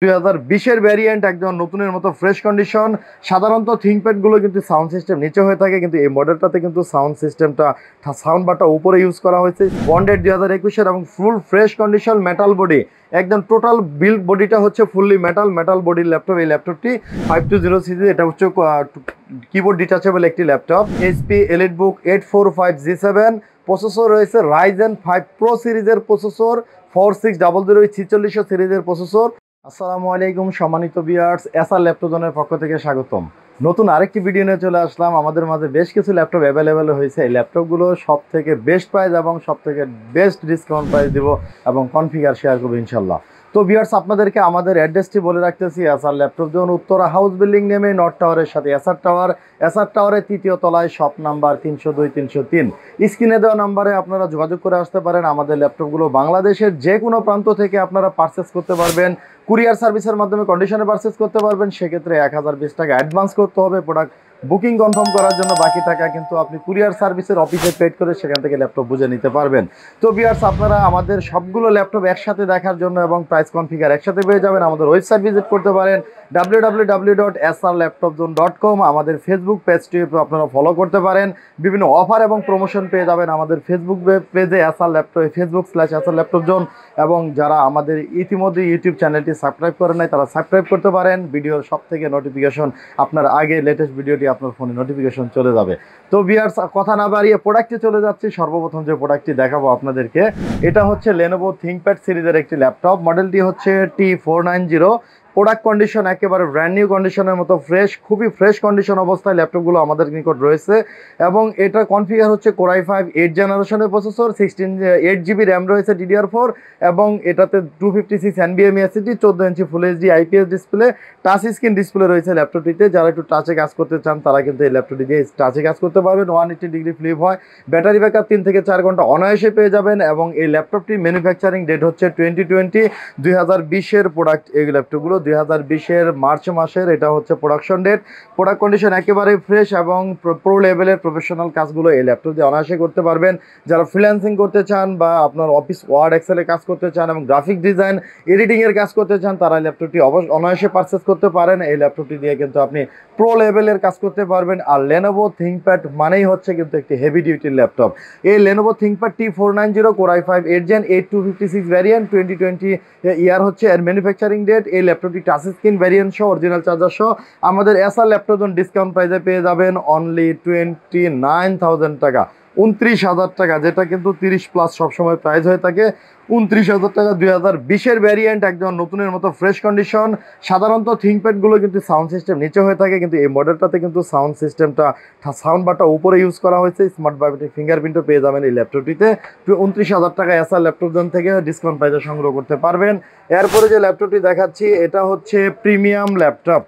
2020-এর variant একদম নতুনের মতো ফ্রেশ কন্ডিশন। সাধারণত থিংকপ্যাডগুলো কিন্তু সাউন্ড সিস্টেম নিচে হয়ে থাকে, কিন্তু এই মডেলটাতে কিন্তু সাউন্ড বারটা উপরে ইউজ করা হয়েছে। বন্ডেড 2021-এর এবং full fresh condition metal body, একদম টোটাল বিল্ড বডিটা হচ্ছে ফুললি মেটাল বডির ল্যাপটপ। এই ল্যাপটপটি 520 সিজি, এটা হচ্ছে কিবোর্ড ডিটাচেবল একটি ল্যাপটপ। এইচপি এলিটবুক 845G7 প্রসেসর রয়েছে, রাইজেন 5 প্রো সিরিজের প্রসেসর, 4600 সিরিজের প্রসেসর। আসসালামু আলাইকুম সম্মানিত ভিউয়ার্স, এসআর ল্যাপটপ জোনের পক্ষ থেকে স্বাগতম। নতুন আরেকটি ভিডিও নিয়ে চলে আসলাম। আমাদের মাঝে বেশ কিছু ল্যাপটপ অ্যাভেলেবেল হয়েছে। এই ল্যাপটপগুলো সব থেকে বেস্ট প্রাইস এবং সব থেকে বেস্ট ডিসকাউন্ট প্রাইস দিব এবং কনফিগার শেয়ার করবো ইনশাল্লাহ। তো ভিউয়ার্স, আপনাদেরকে আমাদের অ্যাড্রেসটি বলে রাখতেছি। SR laptop zone, Uttara house building নেমে নর্থ টাওয়ারের সাথে এসআর টাওয়ারের তৃতীয় তলায় শপ নাম্বার 302-303। স্ক্রিনে দেওয়া নাম্বারে আপনারা যোগাযোগ করে আসতে পারেন। আমাদের ল্যাপটপগুলো বাংলাদেশের যে কোনো প্রান্ত থেকে আপনারা পারচেস করতে পারবেন। কুরিয়ার সার্ভিসের মাধ্যমে কন্ডিশনে পারচেস করতে পারবেন। সেক্ষেত্রে 1020 টাকা অ্যাডভান্স করতে হবে প্রোডাক্ট বুকিং কনফার্ম করার জন্য। বাকি টাকা কিন্তু আপনি কুরিয়ার সার্ভিসের অফিসে পেড করে সেখান থেকে ল্যাপটপ বুঝে নিতে পারবেন। তো ভিউয়ার্স, আপনারা আমাদের সবগুলো ল্যাপটপ একসাথে দেখার জন্য এবং প্রাইস কনফিগার একসাথে পেয়ে যাবেন, আমাদের ওয়েবসাইট ভিজিট করতে পারেন www.srlaptopzone.com। আমাদের ফেসবুক পেজটি আপনারা ফলো করতে পারেন। বিভিন্ন অফার এবং প্রমোশন পেয়ে যাবেন আমাদের ফেসবুক পেজে facebook/srlaptopzone। এবং যারা আমাদের ইতিমধ্যে ইউটিউব চ্যানেলটি সাবস্ক্রাইব করে নাই তারা সাবস্ক্রাইব করতে পারেন। ভিডিওর সব থেকে নোটিফিকেশন আপনার আগে, লেটেস্ট ভিডিওটি আপনার ফোনে নোটিফিকেশন চলে যাবে। তো ভিউয়ার্স, কথা না বাড়িয়ে প্রোডাক্টে চলে যাচ্ছি। সর্বপ্রথম যে প্রোডাক্টটি দেখাবো আপনাদেরকে, এটা হচ্ছে লেনোভো থিংকপ্যাড সিরিজের একটি ল্যাপটপ। মডেলটি হচ্ছে T490। প্রোডাক্ট কন্ডিশন একেবারে ব্র্যান্ড নিউ কন্ডিশনের মতো ফ্রেশ, খুবই ফ্রেশ কন্ডিশন অবস্থায় ল্যাপটপগুলো আমাদের নিকট রয়েছে। এবং এটা কনফিগার হচ্ছে Core i5 8 জেনারেশনের প্রসেসর, 8GB র্যাম রয়েছে DDR4, এবং এটাতে 256 NVMe SSD, 14 inch full HD IPS display, touch screen display রয়েছে ল্যাপটপটিতে। যারা একটু টাচে কাজ করতে চান তারা কিন্তু এই ল্যাপটপটি দিয়ে টাচে কাজ করতে পারবেন। 180 ডিগ্রি ফ্লিপ হয়। ব্যাটারি ব্যাকআপ 3 থেকে 4 ঘন্টা অনায়াসে পেয়ে যাবেন। এবং এই ল্যাপটপটির ম্যানুফ্যাকচারিং ডেট হচ্ছে 2020-এর প্রোডাক্ট। এই ল্যাপটপগুলো 2020-এর মার্চ মাসের, এটা হচ্ছে প্রোডাকশন ডেট। প্রোডাক্ট কন্ডিশন একেবারে ফ্রেশ এবং প্রো লেভেলের প্রফেশনাল কাজগুলো এই ল্যাপটপ দিয়ে অনায়াসে করতে পারবেন। যারা ফ্রিল্যান্সিং করতে চান বা আপনার অফিস ওয়ার্ড এক্সেলে কাজ করতে চান এবং গ্রাফিক ডিজাইন এডিটিংয়ের কাজ করতে চান তারা ল্যাপটপটি অনায়াসে পারচেস করতে পারেন। এই ল্যাপটপটি দিয়ে কিন্তু আপনি প্রো লেভেলের কাজ করতে পারবেন। আর লেনোভো থিংকপ্যাড মানেই হচ্ছে কিন্তু একটি হেভি ডিউটির ল্যাপটপ। এই Lenovo ThinkPad T490 Core i5 8 Gen 8256 variant, 2020 year হচ্ছে এর ম্যানুফ্যাকচারিং ডেট। এই ল্যাপটপটি টাচ স্ক্রিন ভ্যারিয়েন্ট সহ, অরিজিনাল চার্জার সহ আমাদের এসআর ল্যাপটপ জোন ডিসকাউন্ট প্রাইসে পেয়ে যাবেন অনলি 29,000 টাকা, 29,000 টাকা, যেটা কিন্তু 30+ সবসময় প্রাইস হয়ে থাকে। 29,000 টাকা 2020-এর ভ্যারিয়েন্ট একদম নতুনের মতো ফ্রেশ কন্ডিশন। সাধারণত থিংকপ্যাডগুলো কিন্তু সাউন্ড সিস্টেম নিচে হয়ে থাকে, কিন্তু এই মডেলটাতে কিন্তু সাউন্ড বারটা উপরে ইউজ করা হয়েছে। স্মার্ট বায়োমেট্রিক ফিঙ্গারপ্রিন্টও পেয়ে যাবেন এই ল্যাপটপটিতে। 29,000 টাকা এসআর ল্যাপটপ জোন থেকে ডিসকাউন্ট প্রাইসে সংগ্রহ করতে পারবেন। এরপরে যে ল্যাপটপটি দেখাচ্ছি এটা হচ্ছে প্রিমিয়াম ল্যাপটপ,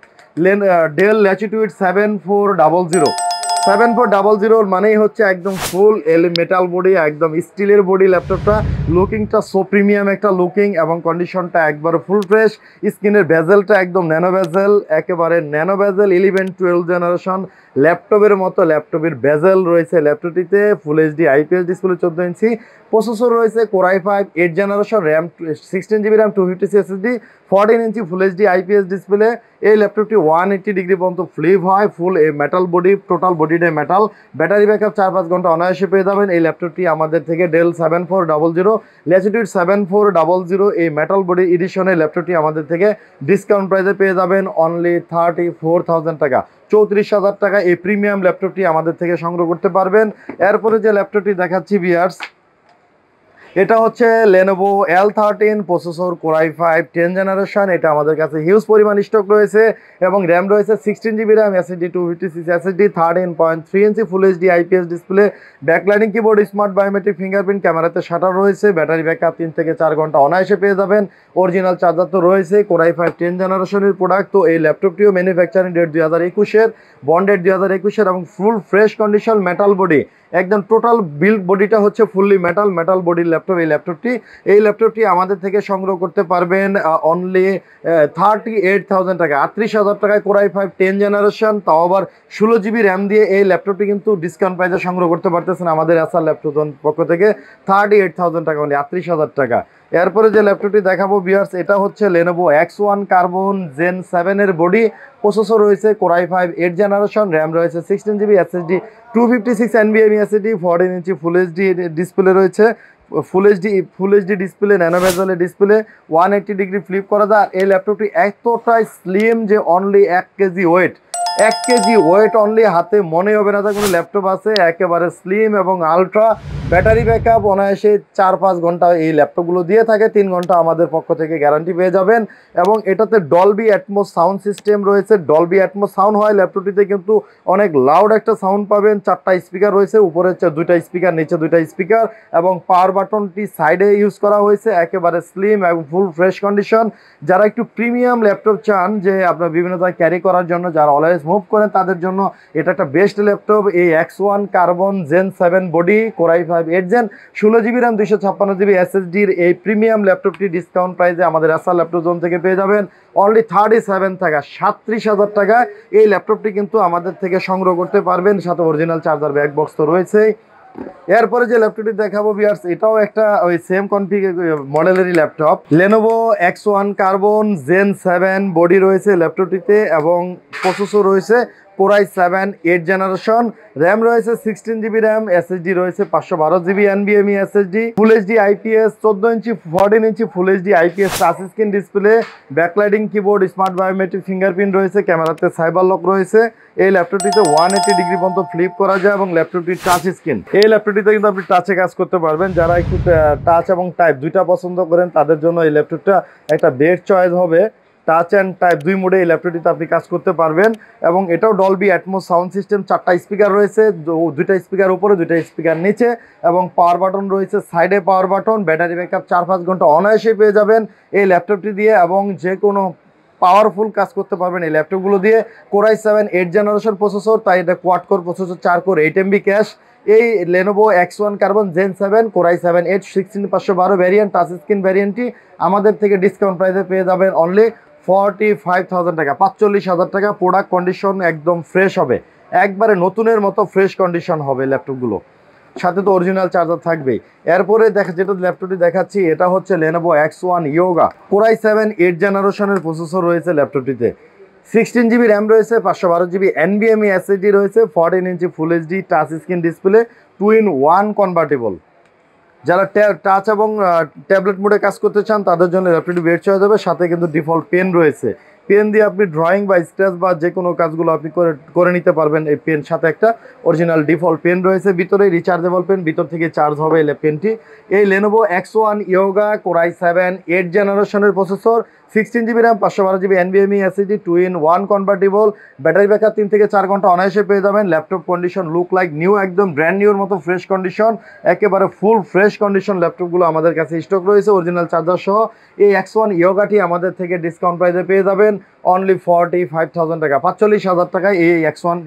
ডেল ল্যাটিটিউড 7400 মানেই হচ্ছে একদম ফুল মেটাল বডি, একদম স্টিলের বডি ল্যাপটপটা। লুকিংটা সো প্রিমিয়াম একটা লুকিং এবং কন্ডিশনটা একবার ফুল ফ্রেশ। স্ক্রিনের বেজেলটা একদম ন্যানো বেজেল, একেবারে ন্যানো বেজেল 11-12 জেনারেশন ল্যাপটপের মতো ল্যাপটপের বেজেল রয়েছে ল্যাপটপটিতে। Full HD IPS display, 14 inch processor রয়েছে, Core i5 8 generation, RAM 16GB RAM, 256 SSD, 14 inch full HD IPS display. এই ল্যাপটপটি 180 ডিগ্রি পর্যন্ত ফ্লিপ হয়। ফুল মেটাল বডি, টোটাল বডিটাই মেটাল। ব্যাটারি ব্যাকআপ 4-5 ঘন্টা অনায়াসে পেয়ে যাবেন। এই ল্যাপটপটি আমাদের থেকে ডেল 7400 ল্যাটিটিউড 7400 এই মেটাল বডি এডিশনের ল্যাপটপটি আমাদের থেকে ডিসকাউন্ট প্রাইসে পেয়ে যাবেন অনলি 34,000 টাকা, 34,000 টাকা এই প্রিমিয়াম ল্যাপটপটি আমাদের থেকে সংগ্রহ করতে পারবেন। এরপরে যে ল্যাপটপটি দেখাচ্ছি ভিউয়ার্স, এটা হচ্ছে Lenovo L13 processor, Core i5 10 generation. এটা আমাদের কাছে হিউজ পরিমাণ স্টক রয়েছে এবং র্যাম রয়েছে 16GB RAM, SSD 256 SSD, 13.3 inch full HD IPS display, backlighting keyboard, smart biometric fingerprint, ক্যামেরাতে শাটার রয়েছে। ব্যাটারি ব্যাকআপ 3 থেকে 4 ঘন্টা অনায়াসে পেয়ে যাবেন। অরিজিনাল চার্জার তো রয়েছে। Core i5 10 জেনারেশনের প্রোডাক্ট। তো এই ল্যাপটপটিও ম্যানুফ্যাকচারিং ডেট 2021-এর, বন্ডেড 2021-এর এবং full fresh condition metal body, একদম টোটাল বিল্ড বডিটা হচ্ছে ফুললি মেটাল বডির ল্যাপটপ। এই ল্যাপটপটি আমাদের থেকে সংগ্রহ করতে পারবেন অনলি 38,000 টাকা, 38,000 টাকায় Core i5 10 জেনারেশন, তাও আবার 16GB র্যাম দিয়ে এই ল্যাপটপটি কিন্তু ডিসকাউন্ট প্রাইসে সংগ্রহ করতে পারতেছেন আমাদের এসআর ল্যাপটপ পক্ষ থেকে। 38,000 টাকা, মানে 38,000 টাকা। এরপরে যে ল্যাপটপটি দেখাবো ভিউয়ার্স, এটা হচ্ছে Lenovo X1 কার্বন জেন 7 এর বডি, প্রসেসর রয়েছে Core i5 8 জেনারেশন, র্যাম রয়েছে 16GB, SSD 256 NVMe SSD, 14 inch full HD display রয়েছে, ফুল এইচডি ডিসপ্লে, ন্যানো বেজেলের ডিসপ্লে, 180 ডিগ্রি ফ্লিপ করা যায়। এই ল্যাপটপটি এতটাই স্লিম যে only 1 KG weight, 1 KG weight only, হাতে মনে হবে না কোনো ল্যাপটপ আছে, একেবারে স্লিম এবং আলট্রা। ব্যাটারি ব্যাকআপ অনায়াসে 4-5 ঘন্টা এই ল্যাপটপগুলো দিয়ে থাকে, 3 ঘন্টা আমাদের পক্ষ থেকে গ্যারান্টি পেয়ে যাবেন। এবং এটাতে ডলবি অ্যাটমস সাউন্ড সিস্টেম রয়েছে, ডলবি অ্যাটমস সাউন্ড হয় ল্যাপটপটিতে, কিন্তু অনেক লাউড একটা সাউন্ড পাবেন। 4টা স্পিকার রয়েছে, উপরে 2টা স্পিকার, নিচে 2টা স্পিকার, এবং পাওয়ার বাটনটি সাইডে ইউজ করা হয়েছে, একেবারে স্লিম এবং ফুল ফ্রেশ কন্ডিশন। যারা একটু প্রিমিয়াম ল্যাপটপ চান, যে আপনার বিভিন্ন জায়গায় ক্যারি করার জন্য, যারা অলওয়েজ মুভ করেন, তাদের জন্য এটা একটা বেস্ট ল্যাপটপ। এই X1 carbon gen 7 body, Core i5 8 gen, 16GB RAM, 256GB SSDর এই প্রিমিয়াম ল্যাপটপটি ডিসকাউন্ট প্রাইসে আমাদের এসআর ল্যাপটপ জোন থেকে পেয়ে যাবেন অনলি 37 টাকা, 37,000 টাকায় এই ল্যাপটপটি কিন্তু আমাদের থেকে সংগ্রহ করতে পারবেন। সাথে অরিজিনাল চার্জার ব্যাক বক্স তো রয়েছেই। এরপরে যে ল্যাপটপটি দেখাবো ভিউয়ার্স, এটাও একটা ওই সেম কনফিগ মডেলেরই laptop, Lenovo X1 carbon gen 7 body রয়েছে ল্যাপটপটিতে, এবং প্রসেসর রয়েছে Core i7 8 জেনারেশন, র্যাম রয়েছে 16GB র্যাম, SSD রয়েছে 512GB NVMe SSD, full HD IPS 14 inch 14 inch full HD IPS touch screen display, backlighting keyboard, smart biometric fingerprint রয়েছে, ক্যামেরাতে cyber lock রয়েছে। এই ল্যাপটপটিতে 180 ডিগ্রি পর্যন্ত ফ্লিপ করা যায়, এবং ল্যাপটপটি টাচ স্ক্রিন। এই ল্যাপটপটিতে কিন্তু আপনি টাচে কাজ করতে পারবেন। যারা একটু টাচ এবং টাইপ দুইটা পছন্দ করেন, তাদের জন্য এই ল্যাপটপটা একটা বেস্ট চয়েস হবে। টাচ অ্যান্ড টাইপ দুই মোডে এই ল্যাপটপটিতে আপনি কাজ করতে পারবেন। এবং এটাও ডলবি অ্যাটমস সাউন্ড সিস্টেম, 4টা স্পিকার রয়েছে, 2টা স্পিকার উপরে, 2টা স্পিকার নিচে, এবং পাওয়ার বাটন রয়েছে সাইডে, পাওয়ার বাটন, ব্যাটারি ব্যাকআপ 4-5 ঘন্টা অনায়াসে পেয়ে যাবেন এই ল্যাপটপটি দিয়ে, এবং যে কোনো পাওয়ারফুল কাজ করতে পারবেন এই ল্যাপটপগুলো দিয়ে। Core i7 8 জেনারেশন প্রসেসর, তাই এটা quad core processor, 4 core 8 MB cache. এই Lenovo X1 carbon gen 7 Core i7 8 16512 variant, touch screen ভ্যারিয়েন্টটি আমাদের থেকে ডিসকাউন্ট প্রাইসে পেয়ে যাবেন অনলি 45,000 টাকা, 45,000 টাকা। প্রোডাক্ট কন্ডিশন একদম ফ্রেশ হবে, একবারে নতুনের মতো ফ্রেশ কন্ডিশন হবে ল্যাপটপগুলো, সাথে তো অরিজিনাল চার্জার থাকবেই। এরপরে যেটা ল্যাপটপটি দেখাচ্ছি, এটা হচ্ছে Lenovo X1 Yoga, Core i7 8 জেনারেশনের প্রসেসর রয়েছে ল্যাপটপটিতে, 16GB র্যাম রয়েছে, 512GB NVMe SSD রয়েছে, 14 inch full HD touch screen display, 2-in-1 convertible. যারা টাচ এবং ট্যাবলেট মোডে কাজ করতে চান, তাদের জন্য ল্যাপটপটি বেস্ট চয়েস হবে। সাথে কিন্তু ডিফল্ট পেন রয়েছে, পেন দিয়ে আপনি ড্রয়িং বা স্ক্র্যাচ বা যে কোনো কাজগুলো আপনি করে নিতে পারবেন। এই পেন সাথে একটা অরিজিনাল ডিফল্ট পেন রয়েছে, ভিতরে রিচার্জেবল পেন, ভিতর থেকে চার্জ হবে এই পেনটি। এই Lenovo X1 Yoga Core i7 8 জেনারেশনের processor, 16GB RAM, 512GB NVMe SSD, 2-in-1 convertible, battery backup 3 থেকে 4 ঘন্টা অনায়াসে পেয়ে যাবেন। Laptop condition look like new, একদম ব্র্যান্ড নিউর মতো ফ্রেশ কন্ডিশন, একেবারে ফুল ফ্রেশ কন্ডিশন ল্যাপটপগুলো আমাদের কাছে স্টক রয়েছে অরিজিনাল চার্জার সহ। এই X1 Yogaটি আমাদের থেকে ডিসকাউন্ট প্রাইসে পেয়ে যাবেন অনলি 45,000 টাকা, 45,000 টাকায় এই X1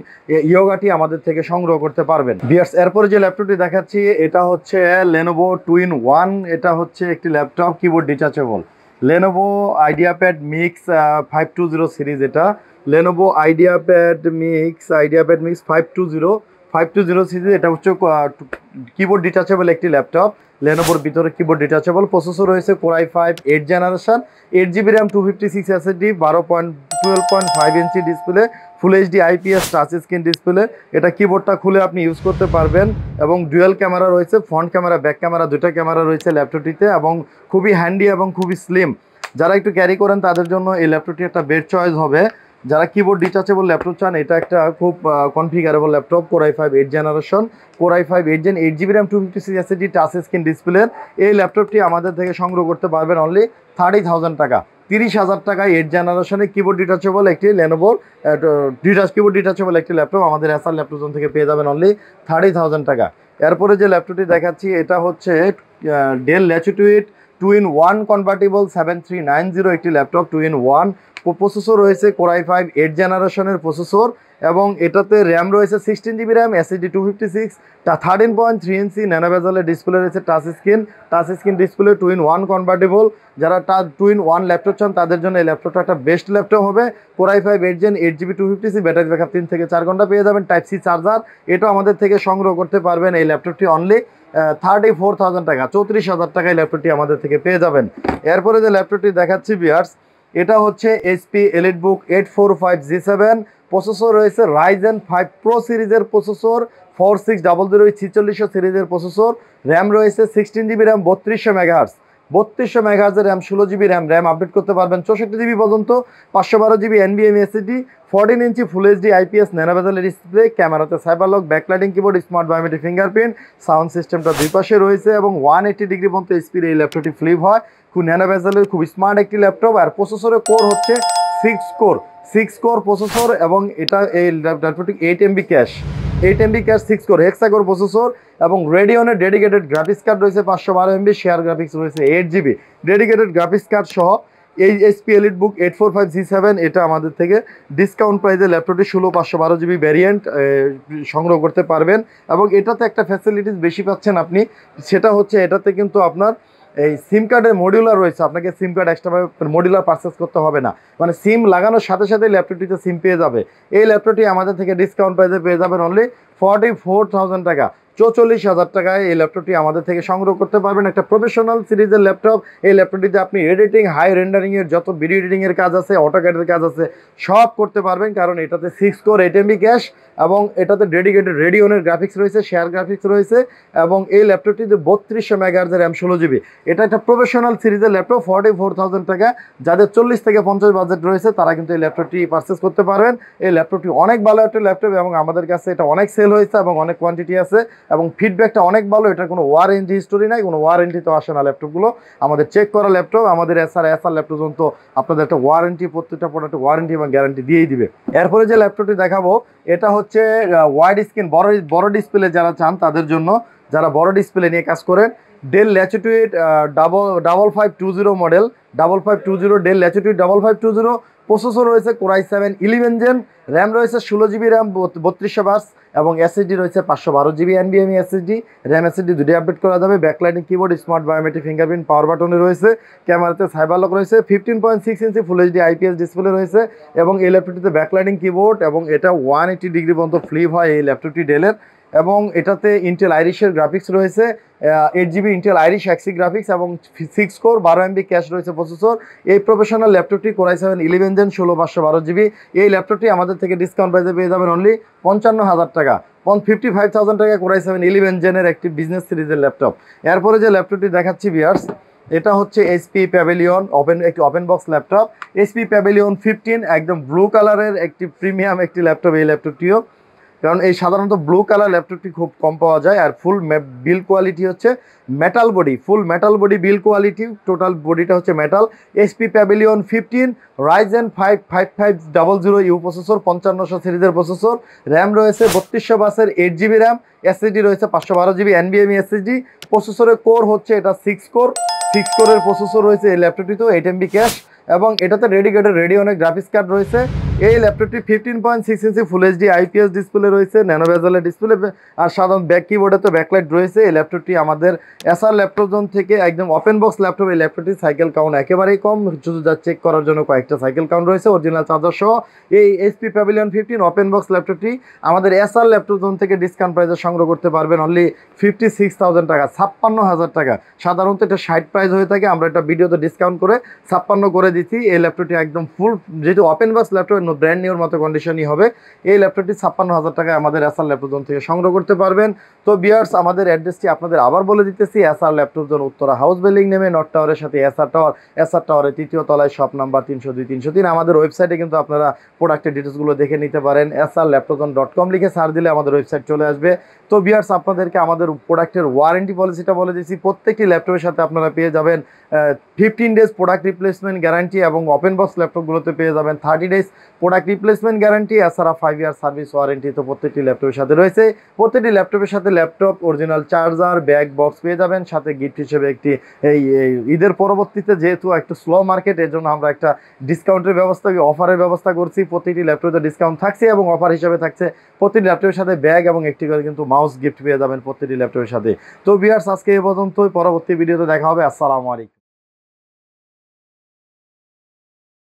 Yogaটি আমাদের থেকে সংগ্রহ করতে পারবেন ভিউয়ার্স। এরপরে যে ল্যাপটপটি দেখাচ্ছি, এটা হচ্ছে Lenovo 2-in-1, এটা হচ্ছে একটি laptop keyboard detachable, Lenovo IdeaPad Mix 520 series. এটা Lenovo IdeaPad Mix 520 সিরিজ। এটা হচ্ছে কিবোর্ড ডিটাচেবল একটি ল্যাপটপ, Lenovoর ভিতরে কিবোর্ড ডিটাচেবল, প্রসেসর রয়েছে Core i5 8 generation, 8GB RAM, 256 SSD, 12.5 inch display, full HD IPS touch screen display. এটা কিবোর্ডটা খুলে আপনি ইউজ করতে পারবেন, এবং ডুয়াল ক্যামেরা রয়েছে, ফ্রন্ট ক্যামেরা, ব্যাক ক্যামেরা, 2টা ক্যামেরা রয়েছে ল্যাপটপটিতে, এবং খুবই হ্যান্ডি এবং খুবই স্লিম। যারা একটু ক্যারি করেন, তাদের জন্য এই ল্যাপটপটি একটা বেস্ট চয়েস হবে। যারা কিবোর্ড ডিটাচেবল ল্যাপটপ চান, এটা একটা খুব configurable laptop, Core i5 8 generation, Core i5 8 gen, 8GB RAM, 256 SSD, touch screen ডিসপ্লের এই ল্যাপটপটি আমাদের থেকে সংগ্রহ করতে পারবেন অনলি 30,000 টাকা, 30,000 টাকায় 8 জেনারেশনে কিবোর্ড ডিটাচেবল একটি Lenovo কিবোর্ড ডিটাচেবল একটি ল্যাপটপ আমাদের এসআর ল্যাপটপ জোন থেকে পেয়ে যাবেন অনলি 30,000 টাকা। এরপরে যে ল্যাপটপটি দেখাচ্ছি, এটা হচ্ছে Dell Latitude 2-in-1 কনভার্টেবল 7390 একটি ল্যাপটপ, 2-in-1। প্রসেসর রয়েছে Core i5 8 জেনারেশনের প্রসেসর, এবং এটাতে র্যাম রয়েছে 16 GB RAM, SSD 256, 13.3 inch nano বেজেলের ডিসপ্লে রয়েছে, touch screen display, 2-in-1 convertible. যারা 2-in-1 ল্যাপটপ চান তাদের জন্য এই ল্যাপটপটা একটা বেস্ট ল্যাপটপ হবে। Core i5 8 Gen 8GB 256, battery backup 3 থেকে 4 ঘন্টা পেয়ে যাবেন। টাইপ সি চার্জার, এটাও আমাদের থেকে সংগ্রহ করতে পারবেন। এই ল্যাপটপটি অনলি 34,000 টাকা, 34,000 টাকায় ল্যাপটপটি আমাদের থেকে পেয়ে যাবেন। এরপরে যে ল্যাপটপটি দেখাচ্ছি ভিউয়ার্স, এটা হচ্ছে HP EliteBook 845G7, প্রসেসর রয়েছে Ryzen 5 Pro সিরিজের প্রসেসর, 4600 সিরিজের প্রসেসর, র্যাম রয়েছে 16GB র্যাম, 3200 মেগাহার্জের র্যাম, 16GB র্যাম আপডেট করতে পারবেন 64GB পর্যন্ত, 512GB NVMe SSD, 14 inch full HD IPS nano বেজেলের ডিসপ্লে, ক্যামেরাতে cyberlock, backlighting keyboard, smart biometric fingerprint, sound সিস্টেমটা দুই পাশে রয়েছে এবং 180 ডিগ্রি পর্যন্ত স্পিড এই ল্যাপটপটি ফ্লিপ হয়। খুব ন্যানো বেজেলের খুব স্মার্ট একটি ল্যাপটপ। আর প্রসেসরের কোর হচ্ছে 6 কোর প্রসেসর এবং এটা এই ল্যাপটপটি 8 MB cash 6 core hexacore processor এবং রেডিয়নের ডেডিকেটেড গ্রাফিক্স কার্ড রয়েছে 512 MB, শেয়ার গ্রাফিক্স রয়েছে 8GB ডেডিকেটেড গ্রাফিক্স কার্ড সহ এই HP EliteBook 845G7 এটা আমাদের থেকে ডিসকাউন্ট প্রাইসে ল্যাপটপটি 512GB ভ্যারিয়েন্ট সংগ্রহ করতে পারবেন। এবং এটাতে একটা ফ্যাসিলিটিস বেশি পাচ্ছেন আপনি, সেটা হচ্ছে এটাতে কিন্তু আপনার এই সিম কার্ডের মডিউলার রয়েছে, আপনাকে সিম কার্ড এক্সট্রাভাবে মডিউলার পারচেস করতে হবে না, মানে সিম লাগানোর সাথে সাথে ল্যাপটপটিতে সিম পেয়ে যাবে। এই ল্যাপটপটি আমাদের থেকে ডিসকাউন্ট প্রাইসে পেয়ে যাবেন অনলি 44,000 টাকা, 44,000 টাকায় এই ল্যাপটপটি আমাদের থেকে সংগ্রহ করতে পারবেন। একটা প্রফেশনাল সিরিজের ল্যাপটপ। এই ল্যাপটপটিতে আপনি এডিটিং, হাই রেন্ডারিংয়ের যত ভিডিও এডিটিংয়ের কাজ আছে, অটোক্যাডের কাজ আছে, সব করতে পারবেন, কারণ এটাতে 6 কোর 8 MB ক্যাশ এবং এটাতে ডেডিকেটেড রেডিয়নের গ্রাফিক্স রয়েছে, শেয়ার গ্রাফিক্স রয়েছে এবং এই ল্যাপটপটিতে 3200 মেগাহার্জের র্যাম, 16GB। এটা একটা প্রফেশনাল সিরিজের ল্যাপটপ। 44,000 টাকা, যাদের 40 থেকে 50 বাজেট রয়েছে তারা কিন্তু এই ল্যাপটপটি পারচেস করতে পারবেন। এই ল্যাপটপটি অনেক ভালো একটা ল্যাপটপ এবং আমাদের কাছে এটা অনেক সেল হয়েছে এবং অনেক কোয়ান্টিটি আছে এবং ফিডব্যাকটা অনেক ভালো। এটার কোনো ওয়ারেন্টি হিস্টোরি নাই, কোনো ওয়ারেন্টি তো আসে না ল্যাপটপগুলো, আমাদের চেক করা ল্যাপটপ। আমাদের এসআর ল্যাপটপ তো আপনাদের একটা ওয়ারেন্টি, প্রত্যেকটা প্রোডাক্টে ওয়ারেন্টি এবং গ্যারান্টি দিয়েই দিবে। এরপরে যে ল্যাপটপটি দেখাবো এটা হচ্ছে ওয়াইড স্ক্রিন, বড় ডিসপ্লে যারা চান তাদের জন্য, যারা বড় ডিসপ্লে নিয়ে কাজ করেন। Del Latitude 5520 model, 5520 del Latitude 5520, processor রয়েছে Core i7 11 Gen, র্যাম রয়েছে 16GB র্যাম, 3200 বাস এবং SSD রয়েছে 512GB NVMe SSD, RAM SSD দুটোই আপডেট করা যাবে। Backlighting keyboard, smart biometric fingerprint, power বাটনে রয়েছে, ক্যামেরাতে সাইবারলক রয়েছে, 15.6 inch full HD IPS display রয়েছে এবং এই ল্যাপটপটিতে ব্যাকলাইটিং কিবোর্ড এবং এটা 180 ডিগ্রি পর্যন্ত ফ্লিপ হয় এই ল্যাপটপটি ডেলের। এবং এটাতে ইন্টেল আইরিশের গ্রাফিক্স রয়েছে, 8GB ইন্টেল আইরিশ এক্সি গ্রাফিক্স এবং 6 কোর 12 MB ক্যাশ রয়েছে প্রসেসর। এই প্রফেশনাল ল্যাপটপটি Core i7 11 Gen 16512GB। এই ল্যাপটপটি আমাদের থেকে ডিসকাউন্ট প্রাইসে পেয়ে যাবেন অনলি 55,000 টাকা, 55,000 টাকা Core i7 11 Gen একটি বিজনেস সিরিজের ল্যাপটপ। এরপরে যে ল্যাপটপটি দেখাচ্ছি ভিউয়ার্স, এটা হচ্ছে HP প্যাভিলিয়ন একটি open box laptop. HP pavilion 15 একদম ব্লু কালারের একটি প্রিমিয়াম একটি ল্যাপটপ এই ল্যাপটপটিও, কারণ এই সাধারণত ব্লু কালার ল্যাপটপটি খুব কম পাওয়া যায়। আর ফুল বিল্ড কোয়ালিটি হচ্ছে মেটাল বডি, ফুল metal body build quality, total বডিটা হচ্ছে metal. HP pavilion 15 Ryzen 5 5500U processor, 5500 সিরিজের প্রসেসর, র্যাম রয়েছে 3200 বাসের 8GB র্যাম, SSD রয়েছে 512GB NVMe SSD, প্রসেসরের কোর হচ্ছে এটা 6 কোরের প্রসেসর রয়েছে এই ল্যাপটপটিতেও, 8 MB ক্যাশ এবং এটাতে ডেডিকেটেড রেডিয়নের গ্রাফিক্স কার্ড রয়েছে। এই ল্যাপটপটি 15.6 inch full HD IPS display রয়েছে, ন্যানো বেজেলের ডিসপ্লে আর সাধারণ ব্যাক কিবোর্ডে তো ব্যাকলাইট রয়েছে। এই ল্যাপটপটি আমাদের এসআর ল্যাপটপ জোন থেকে একদম ওপেন বক্স ল্যাপটপ। এই ল্যাপটপটি সাইকেল কাউন্ট একেবারেই কম, শুধু যা চেক করার জন্য কয়েকটা সাইকেল কাউন্ট রয়েছে, অরিজিনাল চার্জার সহ। এই HP প্যাভিলিয়ন 15 ওপেন বক্স ল্যাপটপটি আমাদের এসআর ল্যাপটপ জোন থেকে ডিসকাউন্ট প্রাইসে সংগ্রহ করতে পারবেন অনলি 56,000 টাকা, 56,000 টাকা। সাধারণত এটা 60 প্রাইস হয়ে থাকে, আমরা এটা ভিডিওতে ডিসকাউন্ট করে 56 করে দিচ্ছি। এই ল্যাপটপটি একদম ফুল, যেহেতু ওপেন বক্স ল্যাপটপ ব্র্যান্ড নিউর মতো কন্ডিশনই হবে। এই ল্যাপটপটি 56,000 টাকায় আমাদের এসআর ল্যাপটপ জোন থেকে সংগ্রহ করতে পারবেন। তো ভিউয়ার্স, আমাদের অ্যাড্রেসটি আপনাদের আবার বলে দিতেছি, SR laptop zone, Uttara house building নেমে নর্থ টাওয়ারের সাথে এসআর টাওয়ারের 3য় তলায় শপ নাম্বার 302-303। আমাদের ওয়েবসাইটে কিন্তু আপনারা প্রোডাক্টের ডিটেলসগুলো দেখে নিতে পারেন, srlaptopzone.com লিখে সার্চ দিলে আমাদের ওয়েবসাইট চলে আসবে। তো ভিউয়ার্স, আপনাদেরকে আমাদের প্রোডাক্টের ওয়ারেন্টি পলিসিটা বলে দিচ্ছি। প্রত্যেকটি ল্যাপটপের সাথে আপনারা পেয়ে যাবেন 15 ডেজ প্রোডাক্ট রিপ্লেসমেন্ট গ্যারান্টি এবং ওপেন বক্স ল্যাপটপগুলোতে পেয়ে যাবেন 30 ডেজ প্রোডাক্ট রিপ্লেসমেন্ট গ্যারান্টি, এছাড়া 5 ইয়ার সার্ভিস ওয়ারেন্টি তো প্রত্যেকটি ল্যাপটপের সাথে রয়েছে। প্রত্যেকটি ল্যাপটপের সাথে laptop, original charger, bag, box পেয়ে যাবেন। সাথে গিফট হিসেবে একটি এই ঈদের পরবর্তীতে যেহেতু একটু স্লো মার্কেট, এর জন্য আমরা একটা ডিসকাউন্টের ব্যবস্থা, অফারের ব্যবস্থা করছি। প্রতিটি ল্যাপটপে ডিসকাউন্ট থাকছে এবং অফার হিসেবে থাকছে প্রতিটি ল্যাপটপের সাথে ব্যাগ এবং একটি করে কিন্তু মাউস গিফট পেয়ে যাবেন প্রতিটি ল্যাপটপের সাথে। তো ভিউয়ার্স, আজকে এই পর্যন্তই, পরবর্তী ভিডিওতে দেখা হবে। আসসালামু আলাইকুম।